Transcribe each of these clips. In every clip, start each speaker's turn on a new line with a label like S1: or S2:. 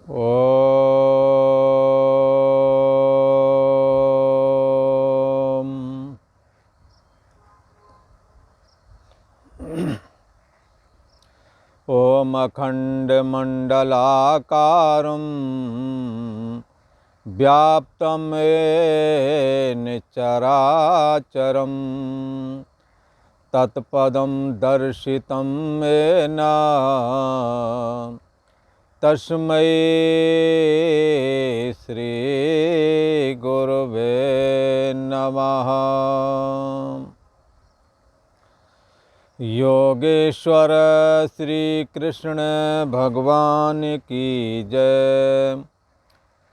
S1: ओम। ओम अखंडमंडलाकारं व्याप्तं येन चराचरं तत्पदं दर्शितं येन तस्मै श्री गुरुवे नमः। योगेश्वर श्री कृष्ण भगवान की जय।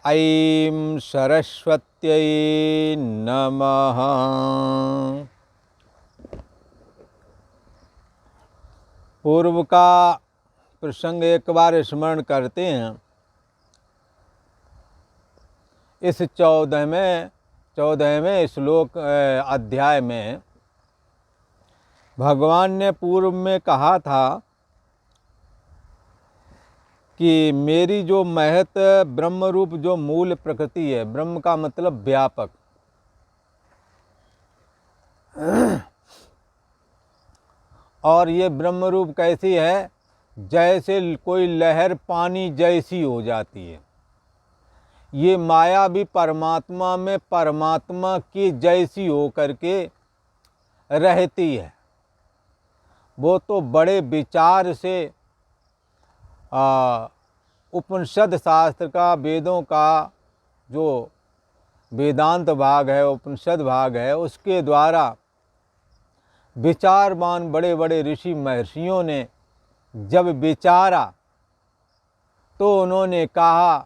S1: ऐं सरस्वत्यै नमः। पूर्व का प्रसंग एक बार स्मरण करते हैं। इस 14वें श्लोक अध्याय में भगवान ने पूर्व में कहा था कि मेरी जो महत ब्रह्म रूप जो मूल प्रकृति है, ब्रह्म का मतलब व्यापक, और ये ब्रह्म रूप कैसी है, जैसे कोई लहर पानी जैसी हो जाती है। ये माया भी परमात्मा में परमात्मा की जैसी हो करके रहती है। वो तो बड़े विचार से उपनिषद शास्त्र का, वेदों का जो वेदांत भाग है, उपनिषद भाग है, उसके द्वारा विचारवान बड़े बड़े ऋषि महर्षियों ने जब विचारा तो उन्होंने कहा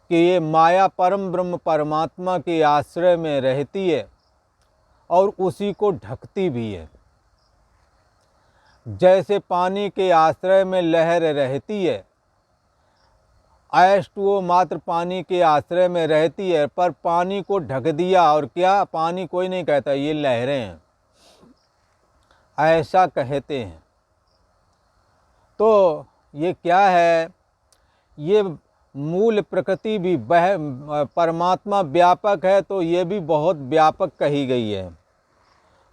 S1: कि ये माया परम ब्रह्म परमात्मा के आश्रय में रहती है और उसी को ढकती भी है। जैसे पानी के आश्रय में लहर रहती है, ऐसे वो मात्र पानी के आश्रय में रहती है, पर पानी को ढक दिया और क्या, पानी कोई नहीं कहता ये लहरें हैं, ऐसा कहते हैं। तो ये क्या है, ये मूल प्रकृति भी परमात्मा व्यापक है, तो ये भी बहुत व्यापक कही गई है।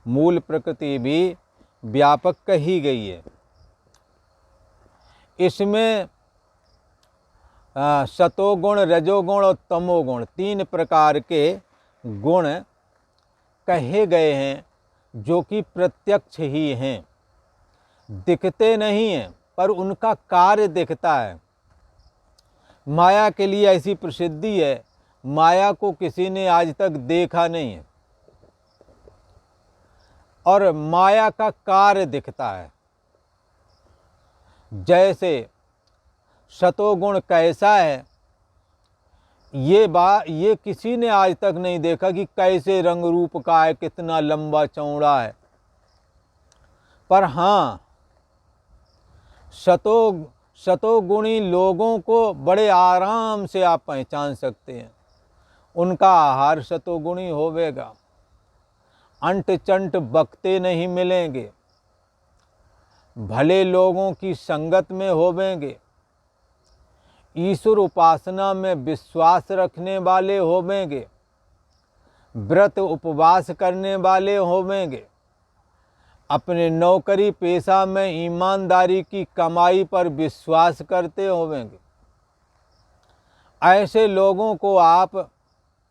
S1: मूल प्रकृति भी व्यापक कही गई है। इसमें सतोगुण, रजोगुण और तमोगुण 3 प्रकार के गुण कहे गए हैं, जो कि प्रत्यक्ष ही हैं, दिखते नहीं हैं पर उनका कार्य दिखता है। माया के लिए ऐसी प्रसिद्धि है, माया को किसी ने आज तक देखा नहीं है और माया का कार्य दिखता है। जैसे सतोगुण कैसा है, ये किसी ने आज तक नहीं देखा कि कैसे रंग रूप का है, कितना लंबा चौड़ा है। पर हाँ, सतोगुणी लोगों को बड़े आराम से आप पहचान सकते हैं। उनका आहार सतोगुणी होवेगा, अंट चंट बकते नहीं मिलेंगे, भले लोगों की संगत में होवेंगे, ईश्वर उपासना में विश्वास रखने वाले होवेंगे, व्रत उपवास करने वाले होवेंगे, अपने नौकरी पेशा में ईमानदारी की कमाई पर विश्वास करते होवेंगे। ऐसे लोगों को आप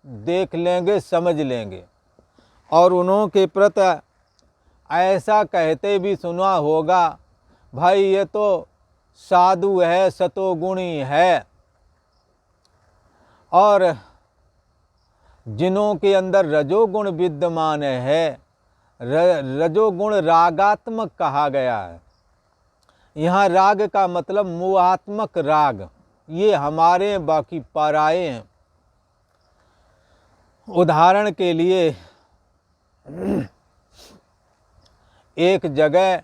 S1: देख लेंगे, समझ लेंगे और उन्हों के प्रति ऐसा कहते भी सुना होगा, भाई ये तो साधु है, सतोगुणी है। और जिन्हों के अंदर रजोगुण विद्यमान है, रजोगुण रागात्मक कहा गया है। यहाँ राग का मतलब मोहात्मक राग, ये हमारे बाकी पराये हैं। उदाहरण के लिए एक जगह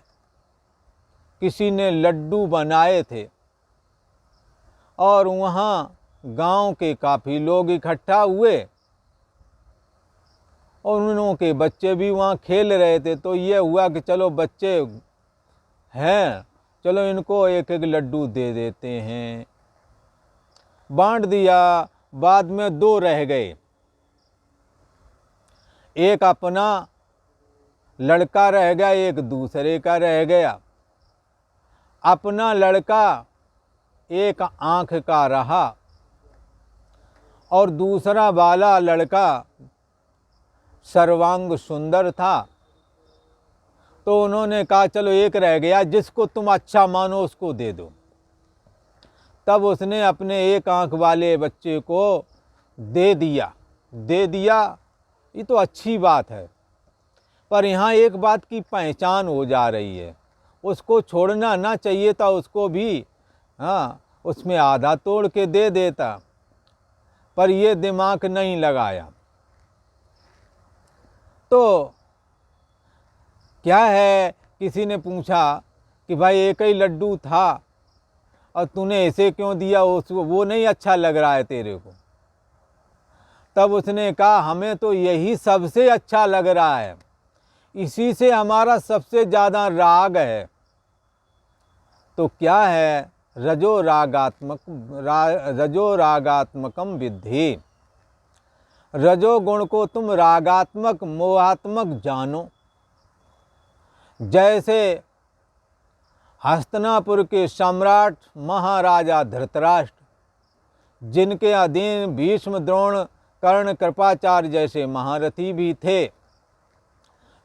S1: किसी ने लड्डू बनाए थे और वहाँ गांव के काफ़ी लोग इकट्ठा हुए और उन्हों के बच्चे भी वहाँ खेल रहे थे। तो ये हुआ कि चलो बच्चे हैं, चलो इनको एक एक लड्डू दे देते हैं। बांट दिया, बाद में 2 रह गए। एक अपना लड़का रह गया, एक दूसरे का रह गया। अपना लड़का एक आंख का रहा और दूसरा वाला लड़का सर्वांग सुंदर था। तो उन्होंने कहा चलो एक रह गया, जिसको तुम अच्छा मानो उसको दे दो। तब उसने अपने एक आंख वाले बच्चे को दे दिया। ये तो अच्छी बात है, पर यहाँ एक बात की पहचान हो जा रही है। उसको छोड़ना ना चाहिए था, उसको भी उसमें आधा तोड़ के दे देता, पर ये दिमाग नहीं लगाया। तो क्या है, किसी ने पूछा कि भाई एक ही लड्डू था और तूने ऐसे क्यों दिया, उसको वो नहीं अच्छा लग रहा है तेरे को। तब उसने कहा हमें तो यही सबसे अच्छा लग रहा है, इसी से हमारा सबसे ज़्यादा राग है। तो क्या है, रजो रागात्मकम विद्धि। रजोगुण को तुम रागात्मक मोहात्मक जानो। जैसे हस्तिनापुर के सम्राट महाराजा धृतराष्ट्र, जिनके अधीन भीष्म, द्रोण, कर्ण, कृपाचार्य जैसे महारथी भी थे,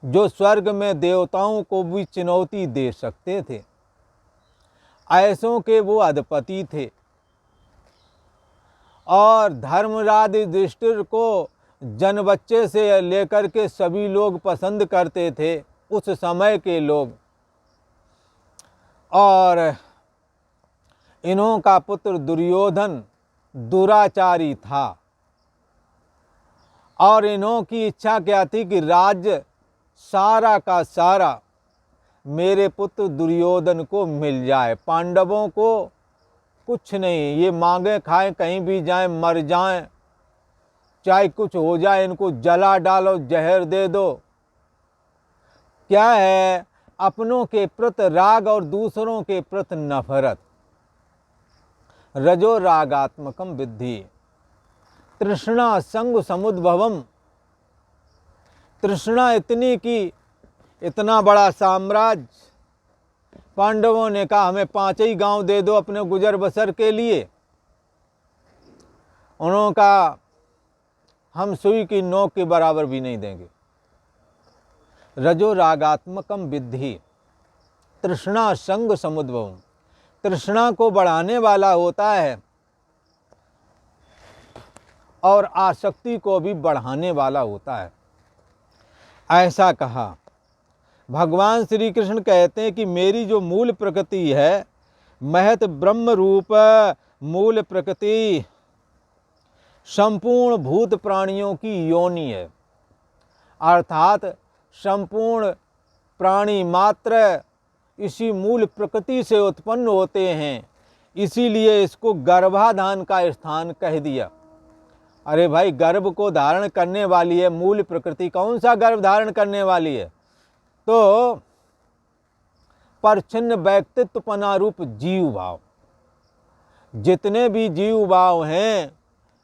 S1: जो स्वर्ग में देवताओं को भी चुनौती दे सकते थे, ऐसों के वो अधिपति थे। और धर्मराज युधिष्ठिर को जन बच्चे से लेकर के सभी लोग पसंद करते थे, उस समय के लोग। और इन्हों का पुत्र दुर्योधन दुराचारी था, और इन्हों की इच्छा क्या थी कि राज्य सारा का सारा मेरे पुत्र दुर्योधन को मिल जाए, पांडवों को कुछ नहीं, ये मांगे खाएं, कहीं भी जाएं, मर जाएं, चाहे कुछ हो जाए, इनको जला डालो, जहर दे दो। क्या है, अपनों के प्रति राग और दूसरों के प्रति नफरत। रजो रागात्मकम विद्धि तृष्णा संग समुद्भवम। तृष्णा इतनी कि इतना बड़ा साम्राज्य, पांडवों ने कहा हमें 5 ही गांव दे दो अपने गुजर बसर के लिए। उन्होंने कहा हम सुई की नोक के बराबर भी नहीं देंगे। रजो रागात्मकम विद्धि तृष्णा संग समुद्भवम। तृष्णा को बढ़ाने वाला होता है और आसक्ति को भी बढ़ाने वाला होता है, ऐसा कहा। भगवान श्री कृष्ण कहते हैं कि मेरी जो मूल प्रकृति है, महत ब्रह्म रूप मूल प्रकृति संपूर्ण भूत प्राणियों की योनि है। अर्थात संपूर्ण प्राणी मात्र इसी मूल प्रकृति से उत्पन्न होते हैं, इसीलिए इसको गर्भाधान का स्थान कह दिया। अरे भाई, गर्भ को धारण करने वाली है मूल प्रकृति, कौन सा गर्भ धारण करने वाली है? तो परछिन्न व्यक्तित्वपना रूप जीव भाव। जितने भी जीव भाव हैं,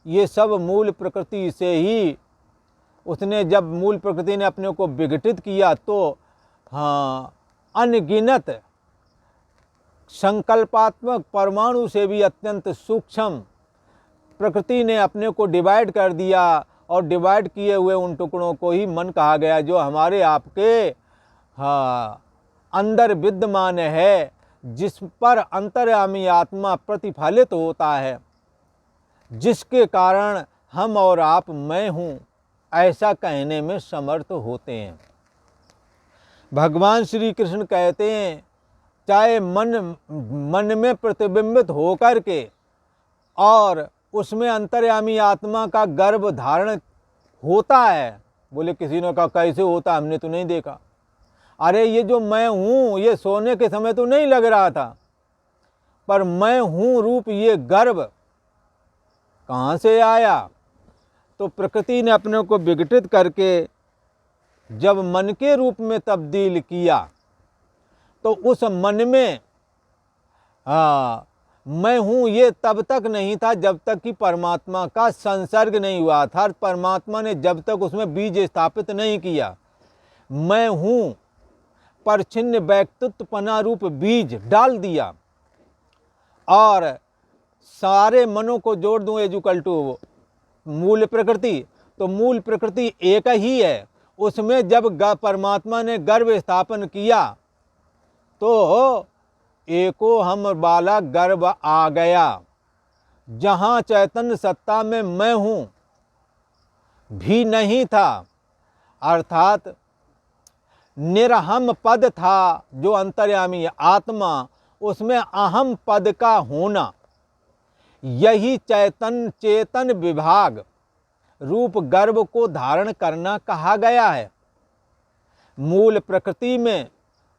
S1: ये सब मूल प्रकृति से ही, उसने जब मूल प्रकृति ने अपने को विघटित किया तो अनगिनत संकल्पात्मक परमाणु से भी अत्यंत सूक्ष्म प्रकृति ने अपने को डिवाइड कर दिया, और डिवाइड किए हुए उन टुकड़ों को ही मन कहा गया, जो हमारे आपके अंदर विद्यमान है, जिस पर अंतर्यामी आत्मा प्रतिफलित होता है, जिसके कारण हम और आप मैं हूँ ऐसा कहने में समर्थ होते हैं। भगवान श्री कृष्ण कहते हैं चाहे मन में प्रतिबिंबित होकर के और उसमें अंतर्यामी आत्मा का गर्भ धारण होता है। बोले किसी ने कहा कैसे होता, हमने तो नहीं देखा। अरे ये जो मैं हूँ, ये सोने के समय तो नहीं लग रहा था, पर मैं हूँ रूप ये गर्भ कहाँ से आया? तो प्रकृति ने अपने को विघटित करके जब मन के रूप में तब्दील किया, तो उस मन में मैं हूँ ये तब तक नहीं था जब तक कि परमात्मा का संसर्ग नहीं हुआ था, परमात्मा ने जब तक उसमें बीज स्थापित नहीं किया। मैं हूँ परछिन्न व्यक्तित्वपना रूप बीज डाल दिया और सारे मनों को जोड़ दूं एजुकल टू मूल प्रकृति, तो मूल प्रकृति एक ही है। उसमें जब परमात्मा ने गर्भ स्थापन किया तो एको हम वाला गर्भ आ गया। जहाँ चैतन्य सत्ता में मैं हूँ भी नहीं था, अर्थात निरहम पद था जो अंतर्यामी आत्मा, उसमें अहम पद का होना, यही चेतन विभाग रूप गर्भ को धारण करना कहा गया है। मूल प्रकृति में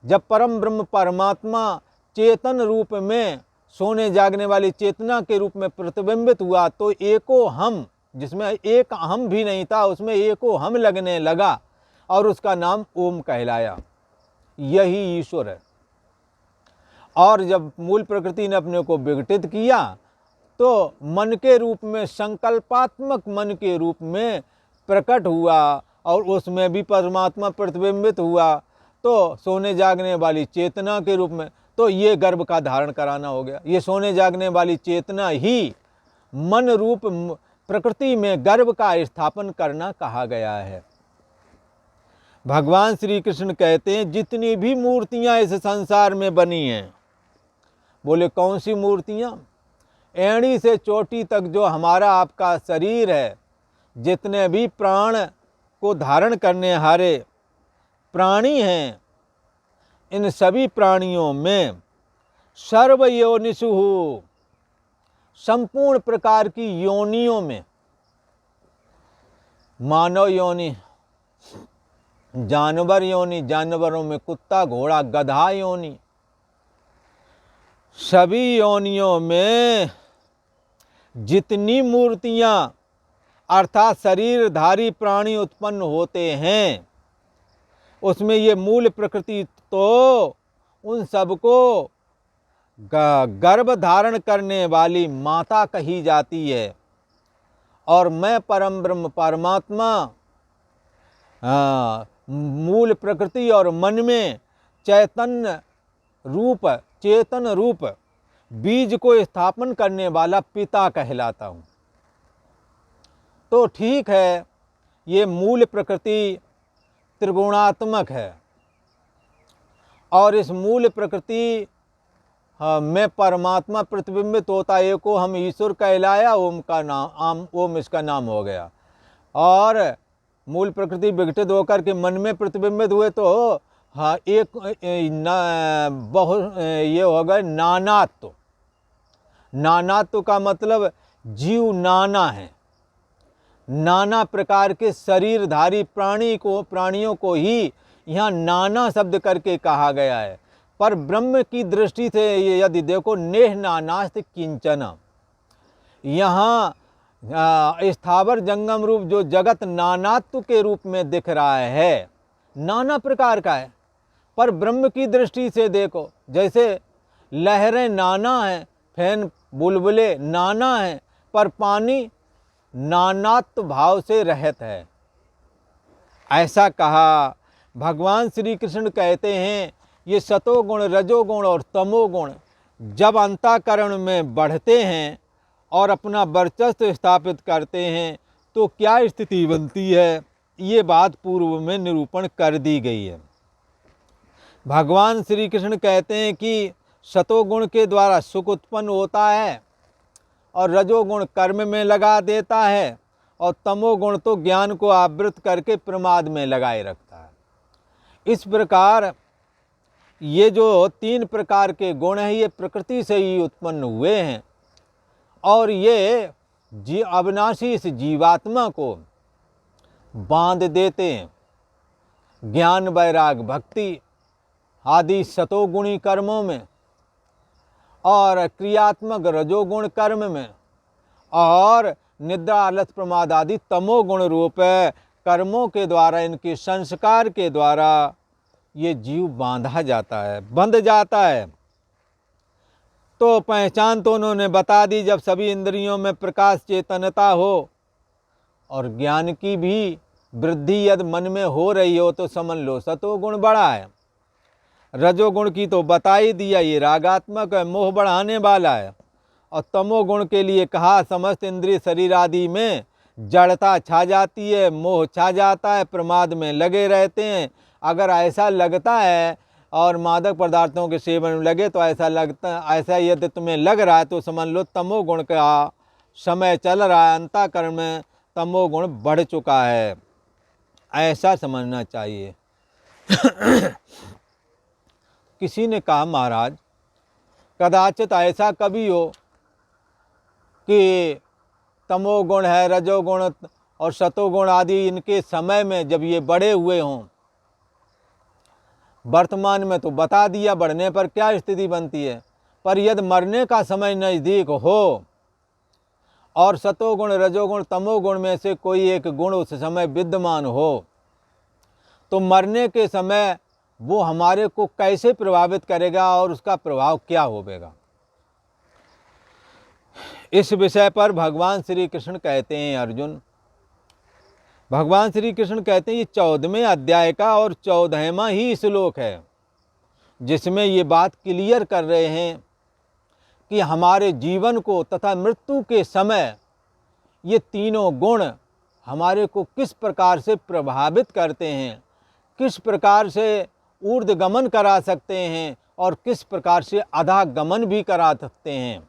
S1: जब परम ब्रह्म परमात्मा चेतन रूप में सोने जागने वाली चेतना के रूप में प्रतिबिंबित हुआ तो एको हम, जिसमें एक अहम भी नहीं था, उसमें एको हम लगने लगा और उसका नाम ओम कहलाया। यही ईश्वर है। और जब मूल प्रकृति ने अपने को विघटित किया तो मन के रूप में, संकल्पात्मक मन के रूप में प्रकट हुआ और उसमें भी परमात्मा प्रतिबिंबित हुआ, तो सोने जागने वाली चेतना के रूप में, तो ये गर्भ का धारण कराना हो गया। ये सोने जागने वाली चेतना ही मन रूप प्रकृति में गर्भ का स्थापन करना कहा गया है। भगवान श्री कृष्ण कहते हैं जितनी भी मूर्तियां इस संसार में बनी हैं, बोले कौन सी मूर्तियां? एड़ी से चोटी तक जो हमारा आपका शरीर है, जितने भी प्राण को धारण करने हारे प्राणी हैं, इन सभी प्राणियों में सर्व योनिषु, संपूर्ण प्रकार की योनियों में, मानव योनि, जानवर योनि, जानवरों में कुत्ता घोड़ा गधा योनि, सभी योनियों में जितनी मूर्तियां अर्थात शरीरधारी प्राणी उत्पन्न होते हैं, उसमें ये मूल प्रकृति तो उन सबको गर्भ धारण करने वाली माता कही जाती है। और मैं परम ब्रह्म परमात्मा मूल प्रकृति और मन में चेतन रूप बीज को स्थापन करने वाला पिता कहलाता हूँ। तो ठीक है, ये मूल प्रकृति त्रिगुणात्मक है और इस मूल प्रकृति में परमात्मा प्रतिबिंबित होता है को हम ईश्वर कहलाया, ओम का नाम, ओम इसका नाम हो गया। और मूल प्रकृति विघटित होकर के मन में प्रतिबिंबित हुए तो हाँ एक बहुत ये हो गए नानात्व। नानात्व का मतलब जीव नाना है, नाना प्रकार के शरीरधारी प्राणियों को ही यहाँ नाना शब्द करके कहा गया है। पर ब्रह्म की दृष्टि से यदि देखो, नेह नानास्त किंचन, यहाँ स्थावर जंगम रूप जो जगत नानात्व के रूप में दिख रहा है, नाना प्रकार का है। पर ब्रह्म की दृष्टि से देखो, जैसे लहरें नाना हैं, फैन बुलबुले नाना हैं, पर पानी नानात्व भाव से रहत है, ऐसा कहा। भगवान श्री कृष्ण कहते हैं ये सतोगुण, रजोगुण और तमोगुण जब अंतःकरण में बढ़ते हैं और अपना वर्चस्व स्थापित करते हैं तो क्या स्थिति बनती है, ये बात पूर्व में निरूपण कर दी गई है। भगवान श्री कृष्ण कहते हैं कि सतोगुण के द्वारा सुख उत्पन्न होता है और रजोगुण कर्म में लगा देता है और तमोगुण तो ज्ञान को आवृत करके प्रमाद में लगाए रखता है। इस प्रकार ये जो तीन प्रकार के गुण हैं ये प्रकृति से ही उत्पन्न हुए हैं और ये अविनाशी इस जीवात्मा को बांध देते हैं। ज्ञान वैराग भक्ति आदि सतोगुणी कर्मों में और क्रियात्मक रजोगुण कर्म में और निद्रा आलस प्रमाद आदि तमोगुण रूप कर्मों के द्वारा, इनके संस्कार के द्वारा ये जीव बांधा जाता है, बंध जाता है। तो पहचान तो उन्होंने बता दी, जब सभी इंद्रियों में प्रकाश चेतनता हो और ज्ञान की भी वृद्धि यदि मन में हो रही हो तो समझ लो सतोगुण बड़ा है। रजोगुण की तो बता ही दिया, ये रागात्मक है, मोह बढ़ाने वाला है। और तमोगुण के लिए कहा समस्त इंद्रिय शरीर आदि में जड़ता छा जाती है, मोह छा जाता है, प्रमाद में लगे रहते हैं। अगर ऐसा लगता है और मादक पदार्थों के सेवन में लगे तो ऐसा यदि तुम्हें लग रहा है तो समझ लो तमोगुण का समय चल रहा है, अंतःकरण में तमोगुण बढ़ चुका है, ऐसा समझना चाहिए। किसी ने कहा महाराज कदाचित ऐसा कभी हो कि तमोगुण है, रजोगुण और सतोगुण आदि इनके समय में जब ये बड़े हुए हों, वर्तमान में तो बता दिया बढ़ने पर क्या स्थिति बनती है, पर यदि मरने का समय नज़दीक हो और सतोगुण रजोगुण तमोगुण में से कोई एक गुण उस समय विद्यमान हो तो मरने के समय वो हमारे को कैसे प्रभावित करेगा और उसका प्रभाव क्या होगा। इस विषय पर भगवान श्री कृष्ण कहते हैं, अर्जुन भगवान श्री कृष्ण कहते हैं ये 14वें अध्याय का और 14वां ही श्लोक है जिसमें ये बात क्लियर कर रहे हैं कि हमारे जीवन को तथा मृत्यु के समय ये तीनों गुण हमारे को किस प्रकार से प्रभावित करते हैं, किस प्रकार से ऊर्ध्वगमन करा सकते हैं और किस प्रकार से अधोगमन भी करा सकते हैं।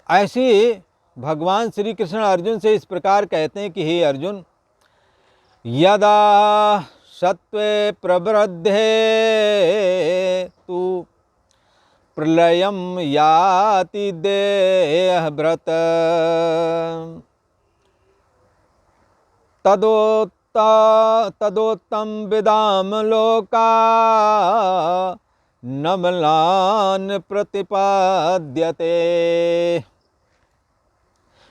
S1: ऐसे भगवान श्री कृष्ण अर्जुन से इस प्रकार कहते हैं कि हे अर्जुन, यदा सत्वे प्रवृद्धे तु प्रलयं याति देहभृत तदोत्तम विदाम लोका नमलान प्रतिपाद्यते।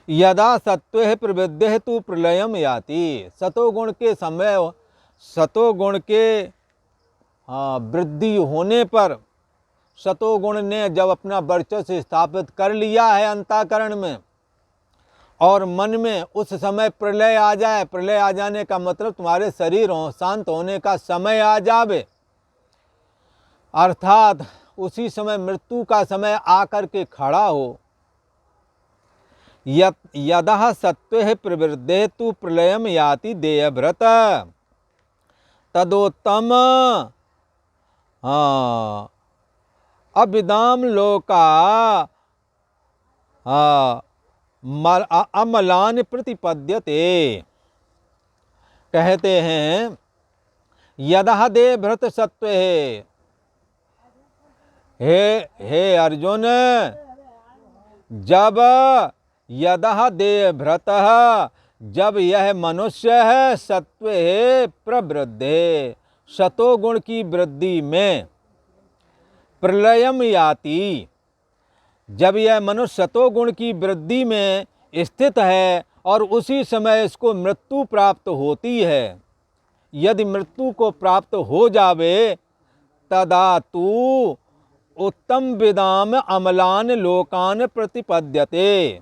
S1: यदा सत्वे प्रवृद्धे तु प्रलयम याति, सतोगुण के समय सतोगुण के वृद्धि होने पर सतोगुण ने जब अपना वर्चस्व स्थापित कर लिया है अंतःकरण में और मन में, उस समय प्रलय आ जाए, प्रलय आ जाने का मतलब तुम्हारे शरीर शांत होने का समय आ जावे, अर्थात उसी समय मृत्यु का समय आकर के खड़ा हो। यदः सत्वे प्रवृद्धे तु प्रलयम याति देयभृत तदोत्तम अविदाम लोका अमलान प्रतिपद्यते। कहते हैं यदः देयभृत सत्वे, हे अर्जुन, जब यदः देयभृतः, जब यह मनुष्य है सत्वे प्रवृद्धे, सतोगुण की वृद्धि में, प्रलयम याति, जब यह मनुष्य सतोगुण की वृद्धि में स्थित है और उसी समय इसको मृत्यु प्राप्त होती है, यदि मृत्यु को प्राप्त हो जावे तदा तू उत्तम विदाम अमलान लोकान प्रतिपद्यते,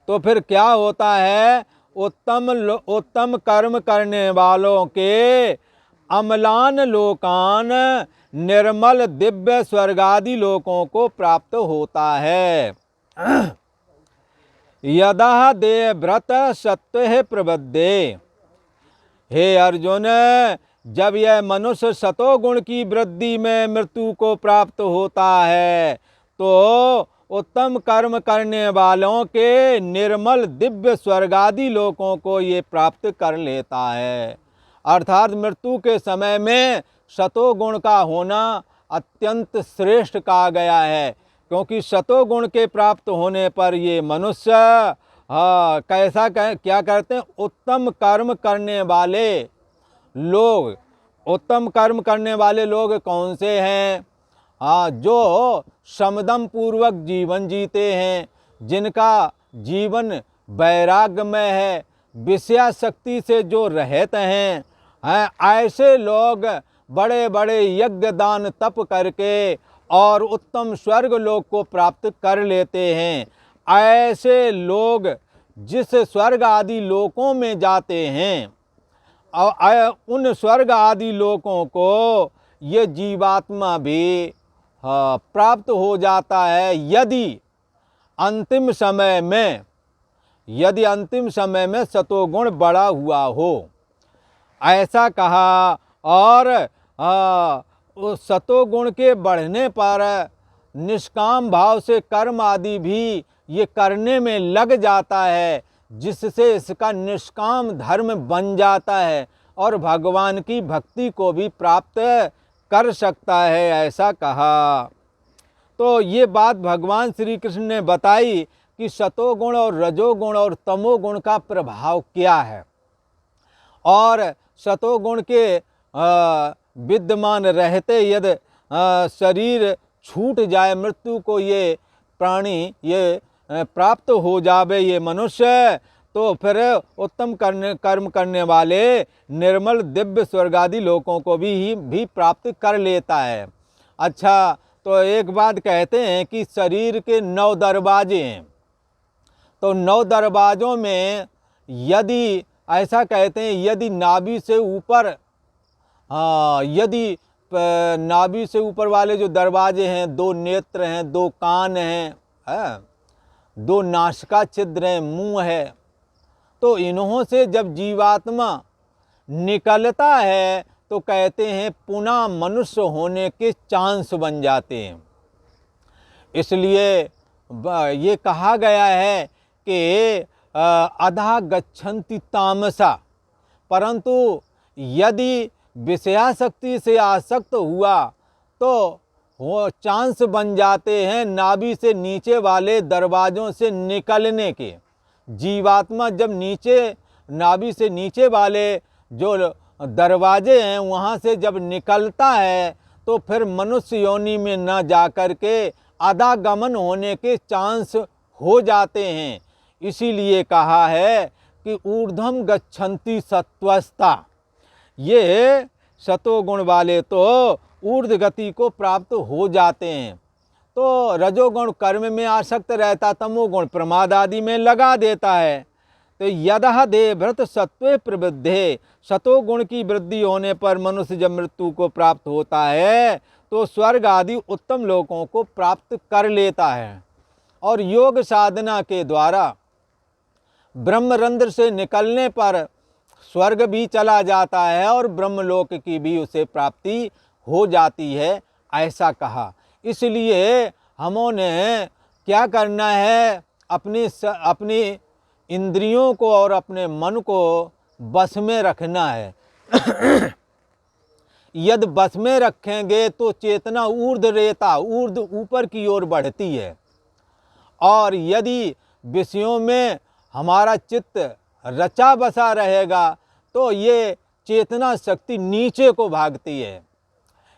S1: तो फिर क्या होता है, उत्तम कर्म करने वालों के अमलान लोकान निर्मल दिव्य स्वर्गादि लोकों को प्राप्त होता है। यदा देयभृत सत्वे प्रवृद्धे, हे अर्जुन, जब यह मनुष्य सतोगुण की वृद्धि में मृत्यु को प्राप्त होता है तो उत्तम कर्म करने वालों के निर्मल दिव्य स्वर्गादि लोकों को ये प्राप्त कर लेता है। अर्थात मृत्यु के समय में सतोगुण का होना अत्यंत श्रेष्ठ कहा गया है, क्योंकि सतोगुण के प्राप्त होने पर ये मनुष्य क्या करते हैं, उत्तम कर्म करने वाले लोग। उत्तम कर्म करने वाले लोग कौन से हैं? जो समदम पूर्वक जीवन जीते हैं, जिनका जीवन वैराग्यमय है, विषयाशक्ति से जो रहित हैं, ऐसे लोग बड़े बड़े यज्ञ दान तप करके और उत्तम स्वर्ग लोक को प्राप्त कर लेते हैं। ऐसे लोग जिस स्वर्ग आदि लोकों में जाते हैं, उन स्वर्ग आदि लोकों को ये जीवात्मा भी प्राप्त हो जाता है यदि अंतिम समय में सतोगुण बढ़ा हुआ हो, ऐसा कहा। और उस सतोगुण के बढ़ने पर निष्काम भाव से कर्म आदि भी ये करने में लग जाता है, जिससे इसका निष्काम धर्म बन जाता है और भगवान की भक्ति को भी प्राप्त कर सकता है, ऐसा कहा। तो ये बात भगवान श्री कृष्ण ने बताई कि सतोगुण और रजोगुण और तमोगुण का प्रभाव क्या है, और सतोगुण के विद्यमान रहते यदि शरीर छूट जाए, मृत्यु को ये प्राणी ये प्राप्त हो जावे, ये मनुष्य, तो फिर उत्तम कर्म करने वाले निर्मल दिव्य स्वर्गादि लोकों को भी प्राप्त कर लेता है। अच्छा, तो एक बात कहते हैं कि शरीर के 9 दरवाजे हैं, तो 9 दरवाज़ों में यदि ऐसा कहते हैं, यदि नाभि से ऊपर यदि नाभि से ऊपर वाले जो दरवाजे हैं, 2 नेत्र हैं, 2 कान हैं, 2 नासिका छिद्र हैं, मुंह है, तो इन्हों से जब जीवात्मा निकलता है तो कहते हैं पुनः मनुष्य होने के चांस बन जाते हैं। इसलिए ये कहा गया है कि अधा गच्छन्ति तामसा, परंतु यदि विषयासक्ति से आसक्त हुआ तो वो चांस बन जाते हैं नाभि से नीचे वाले दरवाज़ों से निकलने के। जीवात्मा जब नाभि से नीचे वाले जो दरवाजे हैं वहाँ से जब निकलता है तो फिर मनुष्य योनि में न जाकर के अधागमन होने के चांस हो जाते हैं। इसीलिए कहा है कि ऊर्ध्वम गच्छन्ति सत्वस्था, ये सतोगुण वाले तो ऊर्ध्व गति को प्राप्त हो जाते हैं। तो रजोगुण कर्म में आसक्त रहता, तमोगुण प्रमाद आदि में लगा देता है। तो यदह देहभृत सत्वे प्रवृद्धे, सतोगुण की वृद्धि होने पर मनुष्य जब मृत्यु को प्राप्त होता है तो स्वर्ग आदि उत्तम लोकों को प्राप्त कर लेता है, और योग साधना के द्वारा ब्रह्मरंध्र से निकलने पर स्वर्ग भी चला जाता है और ब्रह्मलोक की भी उसे प्राप्ति हो जाती है, ऐसा कहा। इसलिए हमने क्या करना है, अपनी इंद्रियों को और अपने मन को बस में रखना है। यदि बस में रखेंगे तो चेतना ऊर्ध्व ऊपर की ओर बढ़ती है, और यदि विषयों में हमारा चित्त रचा बसा रहेगा तो ये चेतना शक्ति नीचे को भागती है।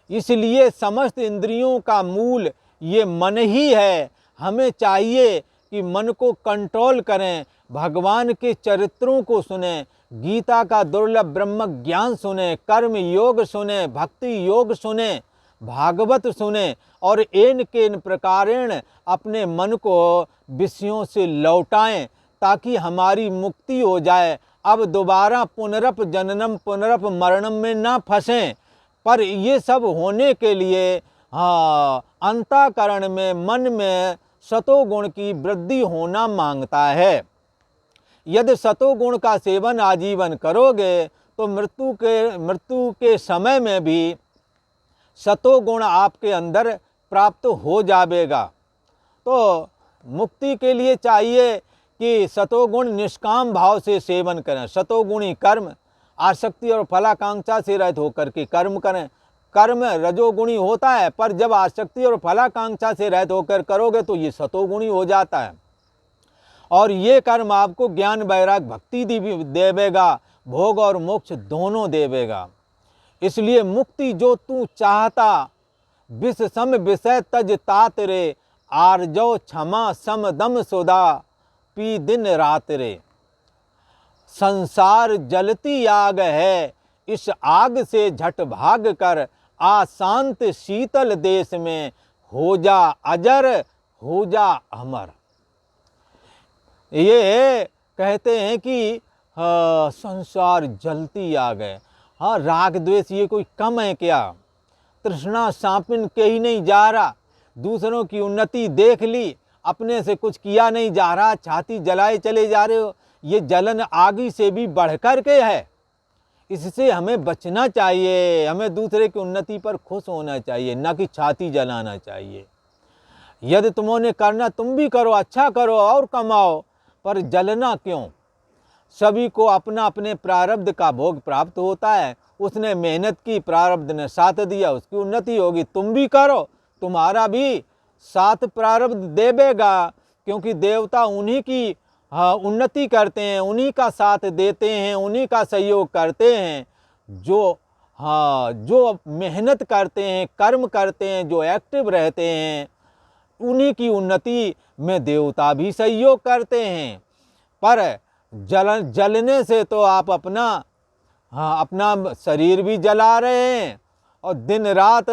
S1: इसलिए समस्त इंद्रियों का मूल ये मन ही है। हमें चाहिए कि मन को कंट्रोल करें, भगवान के चरित्रों को सुने, गीता का दुर्लभ ब्रह्म ज्ञान सुने, कर्म योग सुने, भक्ति योग सुने, भागवत सुने, और इन प्रकारेण अपने मन को विषयों से लौटाएं ताकि हमारी मुक्ति हो जाए। अब दोबारा पुनरप जननम पुनरप मरणम में ना फंसें। पर ये सब होने के लिए अंतःकरण में, मन में सतोगुण की वृद्धि होना मांगता है। यदि सतोगुण का सेवन आजीवन करोगे तो मृत्यु के समय में भी सतोगुण आपके अंदर प्राप्त हो जाएगा। तो मुक्ति के लिए चाहिए कि सतोगुण निष्काम भाव से सेवन करें, सतोगुणी कर्म आसक्ति और फलाकांक्षा से रहित होकर के कर्म करें। कर्म रजोगुणी होता है, पर जब आसक्ति और फलाकांक्षा से रहित होकर करोगे तो ये सतोगुणी हो जाता है, और ये कर्म आपको ज्ञान वैराग भक्ति देवेगा, भोग और मोक्ष दोनों देवेगा। इसलिए मुक्ति जो तू चाहता, विष सम विषय तज तात रे, आर्जो क्षमा सम दम सुधा पी दिन रात रे। संसार जलती आग है, इस आग से झट भाग कर आ शांत शीतल देश में हो जा अजर, हो जा अमर। ये कहते हैं कि संसार जलती आ गए। हाँ, राग द्वेष ये कोई कम है क्या? तृष्णा सांपिन के ही नहीं जा रहा, दूसरों की उन्नति देख ली, अपने से कुछ किया नहीं जा रहा, छाती जलाए चले जा रहे हो। ये जलन आगी से भी बढ़कर के है। इससे हमें बचना चाहिए, हमें दूसरे की उन्नति पर खुश होना चाहिए, न कि छाती जलाना चाहिए। यदि तुमने करना तुम भी करो, अच्छा करो और कमाओ, पर जलना क्यों? सभी को अपना अपने प्रारब्ध का भोग प्राप्त होता है। उसने मेहनत की, प्रारब्ध ने साथ दिया, उसकी उन्नति होगी। तुम भी करो, तुम्हारा भी साथ प्रारब्ध देवेगा, क्योंकि देवता उन्हीं की उन्नति करते हैं, उन्हीं का साथ देते हैं, उन्हीं का सहयोग करते हैं। जो मेहनत करते हैं, कर्म करते हैं, जो एक्टिव रहते हैं, उन्हीं की उन्नति में देवता भी सहयोग करते हैं। पर जलने से तो आप अपना शरीर भी जला रहे हैं, और दिन रात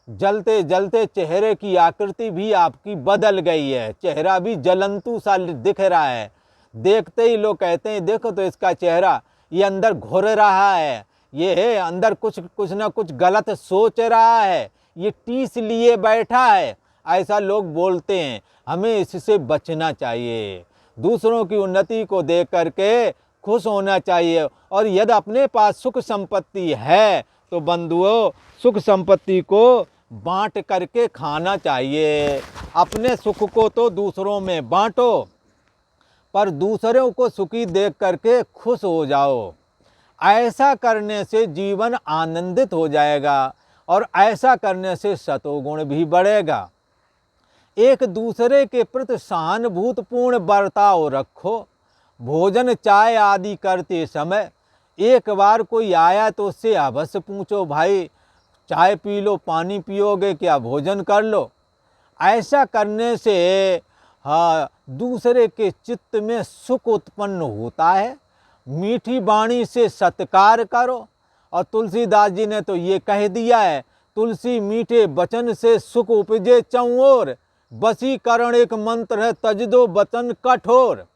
S1: जलते जलते चेहरे की आकृति भी आपकी बदल गई है। चेहरा भी जलंतु सा दिख रहा है। देखते ही लोग कहते हैं देखो तो इसका चेहरा, ये अंदर घुर रहा है, ये अंदर कुछ ना कुछ गलत सोच रहा है, ये टीस लिए बैठा है, ऐसा लोग बोलते हैं। हमें इससे बचना चाहिए, दूसरों की उन्नति को देख करके खुश होना चाहिए। और यदि अपने पास सुख संपत्ति है तो बंधुओं, सुख संपत्ति को बांट करके खाना चाहिए। अपने सुख को तो दूसरों में बांटो, पर दूसरों को सुखी देख करके खुश हो जाओ। ऐसा करने से जीवन आनंदित हो जाएगा, और ऐसा करने से सतोगुण भी बढ़ेगा। एक दूसरे के प्रति सहानुभूतिपूर्ण बर्ताव रखो। भोजन चाय आदि करते समय एक बार कोई आया तो उससे अवश्य पूछो, भाई चाय पी लो, पानी पियोगे क्या, भोजन कर लो। ऐसा करने से दूसरे के चित्त में सुख उत्पन्न होता है। मीठी वाणी से सत्कार करो। और तुलसीदास जी ने तो ये कह दिया है, तुलसी मीठे वचन से सुख उपजे चौओर, वशीकरण एक मंत्र है तज दो वचन कठोर।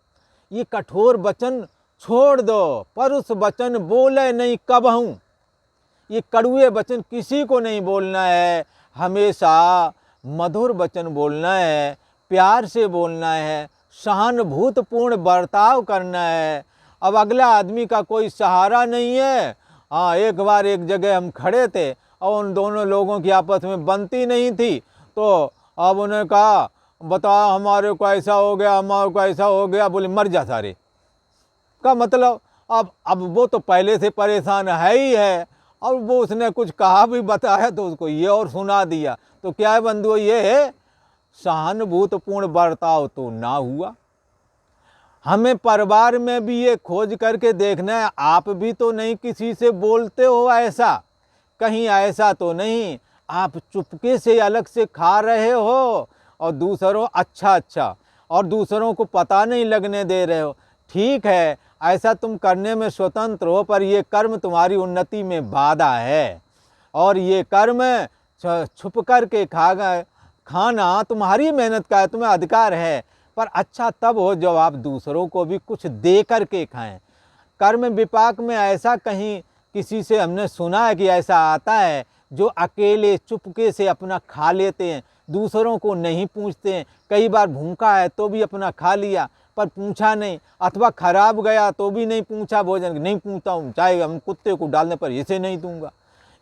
S1: ये कठोर वचन छोड़ दो, पर उस वचन बोले नहीं कबहूँ। ये कड़ुए वचन किसी को नहीं बोलना है, हमेशा मधुर वचन बोलना है, प्यार से बोलना है, सहानुभूतिपूर्ण बर्ताव करना है। अब अगला आदमी का कोई सहारा नहीं है। हाँ, एक बार एक जगह हम खड़े थे और उन दोनों लोगों की आपस में बनती नहीं थी, तो अब उन्होंने कहा बताओ हमारे को ऐसा हो गया, हमारे को ऐसा हो गया। बोले मर जा सारे का मतलब। अब वो तो पहले से परेशान है ही है, और वो उसने कुछ कहा भी बताया तो उसको ये और सुना दिया। तो क्या है बंधुओं, ये है सहानुभूतिपूर्ण बर्ताव तो ना हुआ। हमें परिवार में भी ये खोज करके देखना है, आप भी तो नहीं किसी से बोलते हो ऐसा, कहीं ऐसा तो नहीं आप चुपके से अलग से खा रहे हो और दूसरों और दूसरों को पता नहीं लगने दे रहे हो। ठीक है, ऐसा तुम करने में स्वतंत्र हो, पर ये कर्म तुम्हारी उन्नति में बाधा है, और ये कर्म छुप कर के खाना तुम्हारी मेहनत का है, तुम्हें अधिकार है। पर अच्छा तब हो जब आप दूसरों को भी कुछ दे कर के खाएं। कर्म विपाक में ऐसा कहीं किसी से हमने सुना है कि ऐसा आता है जो अकेले चुपके से अपना खा लेते हैं, दूसरों को नहीं पूछते हैं। कई बार भूखा है तो भी अपना खा लिया, पर पूछा नहीं, अथवा खराब गया तो भी नहीं पूछा, भोजन नहीं पूछता हूँ, चाहे हम कुत्ते को डालने पर इसे नहीं दूंगा।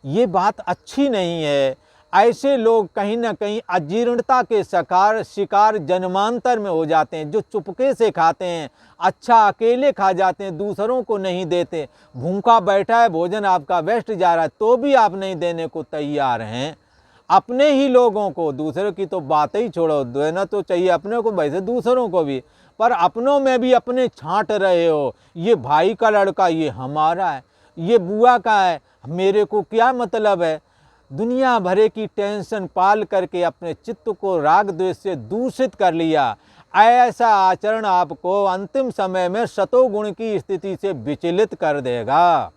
S1: ये बात अच्छी नहीं है। ऐसे लोग कहीं ना कहीं अजीर्णता के शिकार जन्मांतर में हो जाते हैं, जो चुपके से खाते हैं, अच्छा अकेले खा जाते हैं, दूसरों को नहीं देते। भूखा बैठा है, भोजन आपका वेस्ट जा रहा है तो भी आप नहीं देने को तैयार हैं। अपने ही लोगों को, दूसरों की तो बात ही छोड़ो, देना तो चाहिए अपने को, वैसे दूसरों को भी, पर अपनों में भी अपने छांट रहे हो। ये भाई का लड़का ये हमारा है, ये बुआ का है, मेरे को क्या मतलब है। दुनिया भरे की टेंशन पाल करके अपने चित्त को राग द्वेष से दूषित कर लिया। ऐसा आचरण आपको अंतिम समय में सतोगुण की स्थिति से विचलित कर देगा,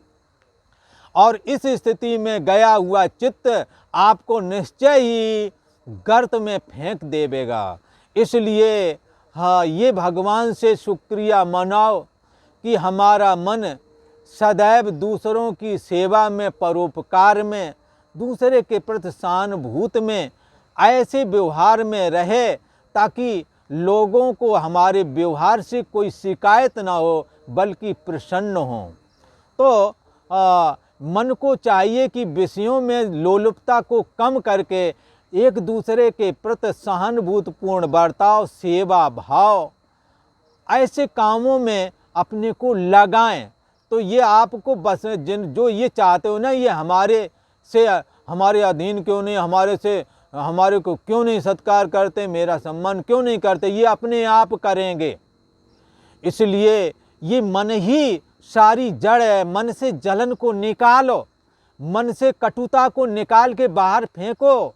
S1: और इस स्थिति में गया हुआ चित्त आपको निश्चय ही गर्त में फेंक देवेगा। इसलिए हाँ, ये भगवान से शुक्रिया मनाओ कि हमारा मन सदैव दूसरों की सेवा में, परोपकार में, दूसरे के प्रति सहानुभूत में, ऐसे व्यवहार में रहे ताकि लोगों को हमारे व्यवहार से कोई शिकायत ना हो, बल्कि प्रसन्न हो। तो मन को चाहिए कि विषयों में लोलुपता को कम करके एक दूसरे के प्रति सहानुभूतिपूर्ण बर्ताव, सेवा भाव, ऐसे कामों में अपने को लगाएं। तो ये आपको बस जो ये चाहते हो ना, ये हमारे अधीन क्यों नहीं, हमारे को क्यों नहीं सत्कार करते, मेरा सम्मान क्यों नहीं करते, ये अपने आप करेंगे। इसलिए ये मन ही सारी जड़ है। मन से जलन को निकालो, मन से कटुता को निकाल के बाहर फेंको।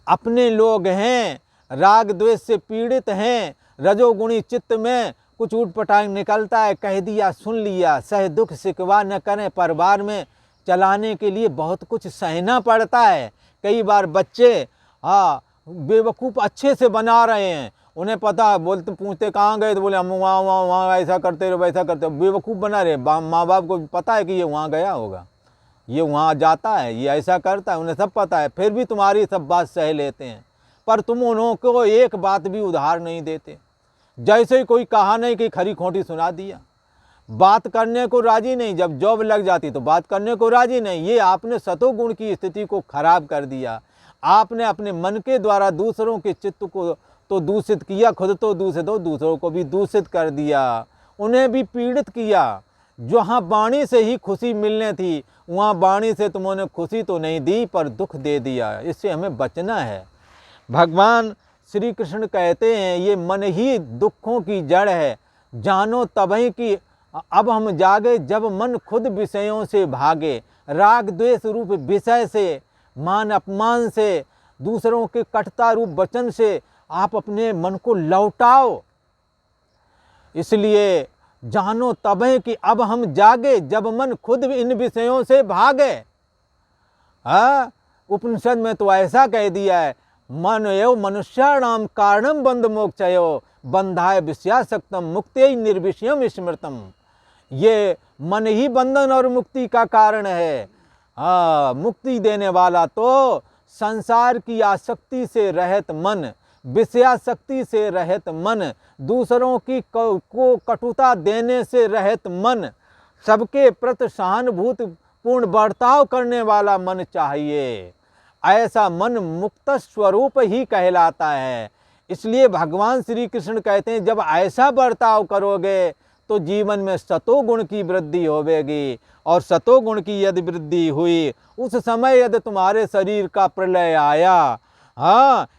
S1: अपने लोग हैं, राग द्वेष से पीड़ित हैं, रजोगुणी चित्त में कुछ ऊटपटांग निकलता है, कह दिया सुन लिया, सह दुख शिकवा न करें। परिवार में चलाने के लिए बहुत कुछ सहना पड़ता है। कई बार बच्चे बेवकूफ़ अच्छे से बना रहे हैं, उन्हें पता है, बोलते पूछते कहाँ गए तो बोले हम वहाँ ऐसा करते रहे, वैसा करते, बेवकूफ़ बना रहे। माँ बाप को पता है कि ये वहाँ गया होगा, ये वहाँ जाता है, ये ऐसा करता है, उन्हें सब पता है, फिर भी तुम्हारी सब बात सह लेते हैं। पर तुम उनको एक बात भी उधार नहीं देते। जैसे ही कोई कहा नहीं कि खरी खोटी सुना दिया, बात करने को राजी नहीं, जब जॉब लग जाती तो बात करने को राजी नहीं। ये आपने सतोगुण की स्थिति को खराब कर दिया। आपने अपने मन के द्वारा दूसरों के चित्त को तो दूषित किया, खुद तो दूषित हो, दूसरों को भी दूषित कर दिया, उन्हें भी पीड़ित किया। जहाँ वाणी से ही खुशी मिलने थी, वहाँ वाणी से तुमने खुशी तो नहीं दी पर दुख दे दिया। इससे हमें बचना है। भगवान श्री कृष्ण कहते हैं ये मन ही दुखों की जड़ है, जानो तभी कि अब हम जागे जब मन खुद विषयों से भागे। राग द्वेष रूप विषय से, मान अपमान से, दूसरों के कटुता रूप वचन से आप अपने मन को लौटाओ। इसलिए जानो तभी कि अब हम जागे जब मन खुद इन विषयों से भागे। उपनिषद में तो ऐसा कह दिया है, मन एव मनुष्याणाम कारणम बंध मोक्षयो बंधाय विषयासक्तम मुक्त्यै निर्विषयम स्मृतम। ये मन ही बंधन और मुक्ति का कारण है। मुक्ति देने वाला तो संसार की आसक्ति से रहित मन, विषयासक्ति से रहित मन, दूसरों की को कटुता देने से रहित मन, सबके प्रति सहानुभूतिपूर्ण बर्ताव करने वाला मन चाहिए। ऐसा मन मुक्त स्वरूप ही कहलाता है। इसलिए भगवान श्री कृष्ण कहते हैं जब ऐसा बर्ताव करोगे तो जीवन में सतोगुण की वृद्धि होवेगी। और सतोगुण की यदि वृद्धि हुई, उस समय यदि तुम्हारे शरीर का प्रलय आया,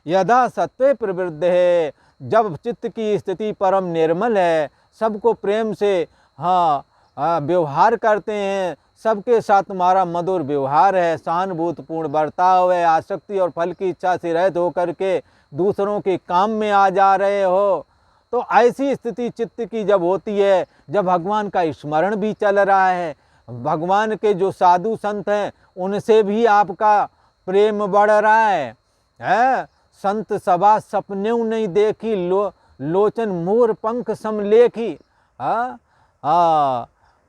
S1: यदा सत्वे प्रवृद्ध है, जब चित्त की स्थिति परम निर्मल है, सबको प्रेम से व्यवहार करते हैं, सबके साथ तुम्हारा मधुर व्यवहार है, सहानुभूतिपूर्ण बर्ताव है, आसक्ति और फल की इच्छा से रहित होकर के दूसरों के काम में आ जा रहे हो, तो ऐसी स्थिति चित्त की जब होती है, जब भगवान का स्मरण भी चल रहा है, भगवान के जो साधु संत हैं उनसे भी आपका प्रेम बढ़ रहा है। संत सभा सपनेऊ नहीं देखी, लोचन मोर पंख समलेखी।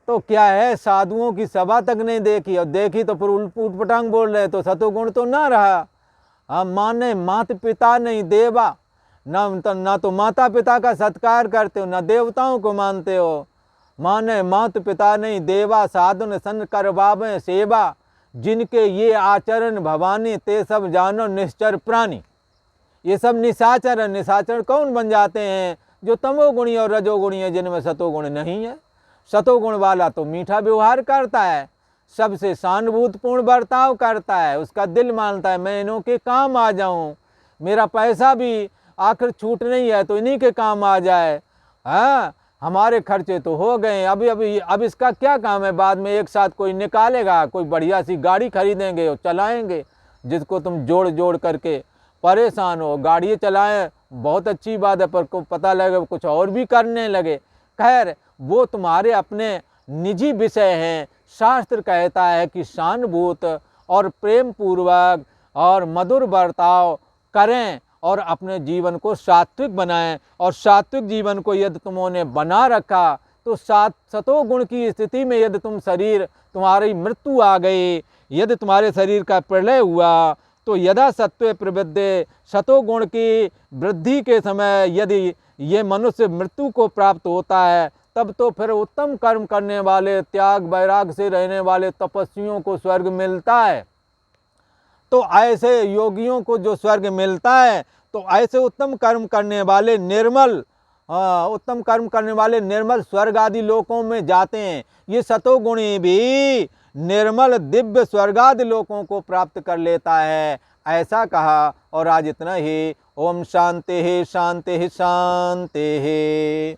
S1: तो क्या है, साधुओं की सभा तक नहीं देखी, और देखी तो फिर उटपटांग बोल रहे, तो सतोगुण तो ना रहा। माने माता पिता नहीं देवा, ना तो माता पिता का सत्कार करते हो, ना देवताओं को मानते हो। माने माता पिता नहीं देवा, साधन सन करवावे सेवा, जिनके ये आचरण भवानी, ते सब जानो निश्चर प्राणी। ये सब निशाचर है। निशाचर कौन बन जाते हैं? जो तमोगुणी और रजोगुणी है, जिनमें सतोगुण नहीं है। सतोगुण वाला तो मीठा व्यवहार करता है, सबसे सहानुभूतिपूर्ण बर्ताव करता है, उसका दिल मानता है मैं इन्हों के काम आ जाऊं, मेरा पैसा भी आखिर छूट नहीं है तो इन्हीं के काम आ जाए। हमारे खर्चे तो हो गए, अब इसका क्या काम है, बाद में एक साथ कोई निकालेगा, कोई बढ़िया सी गाड़ी खरीदेंगे और चलाएंगे, जिसको तुम जोड़ जोड़ करके परेशान हो। गाड़ी चलाएं बहुत अच्छी बात है, पर को पता लगे कुछ और भी करने लगे। खैर, वो तुम्हारे अपने निजी विषय हैं। शास्त्र कहता है कि सहानुभूत और प्रेम पूर्वक और मधुर बर्ताव करें और अपने जीवन को सात्विक बनाएं। और सात्विक जीवन को यदि तुमने बना रखा तो सतोगुण की स्थिति में यदि तुम्हारी मृत्यु आ गई, यदि तुम्हारे शरीर का प्रलय हुआ, तो यदा सत्वे प्रवृद्धे, सतोगुण की वृद्धि के समय यदि ये मनुष्य मृत्यु को प्राप्त होता है, तब तो फिर उत्तम कर्म करने वाले, त्याग वैराग से रहने वाले तपस्वियों को स्वर्ग मिलता है। तो ऐसे योगियों को जो स्वर्ग मिलता है, तो ऐसे उत्तम कर्म करने वाले निर्मल स्वर्ग आदि लोकों में जाते हैं। ये सतोगुणी भी निर्मल दिव्य स्वर्ग आदि लोकों को प्राप्त कर लेता है, ऐसा कहा। और आज इतना ही। ओम शांति शांति शांति।